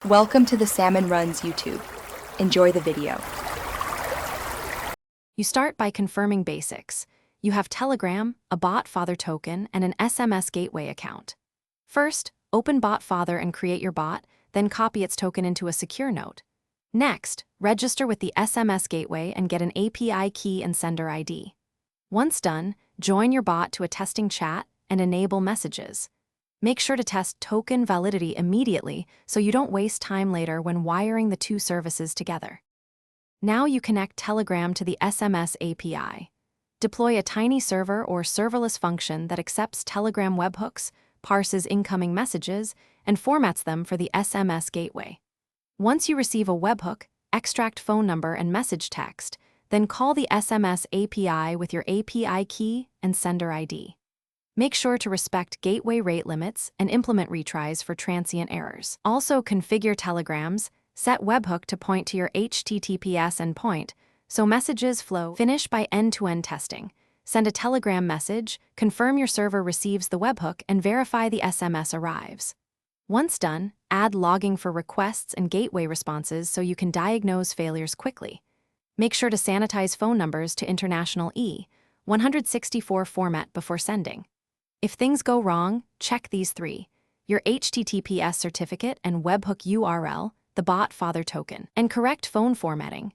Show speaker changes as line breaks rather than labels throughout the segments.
Welcome to the Salmon Runs YouTube. Enjoy the video.
You start by confirming basics. You have Telegram, a BotFather token, and an SMS gateway account. First, open BotFather and create your bot, then copy its token into a secure note. Next, register with the SMS gateway and get an API key and sender ID. Once done, join your bot to a testing chat and enable messages. Make sure to test token validity immediately so you don't waste time later when wiring the two services together. Now you connect Telegram to the SMS API. Deploy a tiny server or serverless function that accepts Telegram webhooks, parses incoming messages, and formats them for the SMS gateway. Once you receive a webhook, extract phone number and message text, then call the SMS API with your API key and sender ID. Make sure to respect gateway rate limits and implement retries for transient errors. Also configure telegrams, set webhook to point to your HTTPS endpoint so messages flow. Finish by end-to-end testing. Send a Telegram message, confirm your server receives the webhook, and verify the SMS arrives. Once done, add logging for requests and gateway responses so you can diagnose failures quickly. Make sure to sanitize phone numbers to international E164 format before sending. If things go wrong, check these three: your HTTPS certificate and webhook URL, the BotFather token, and correct phone formatting.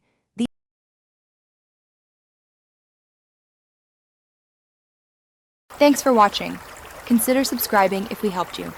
Thanks for watching. Consider subscribing if we helped you.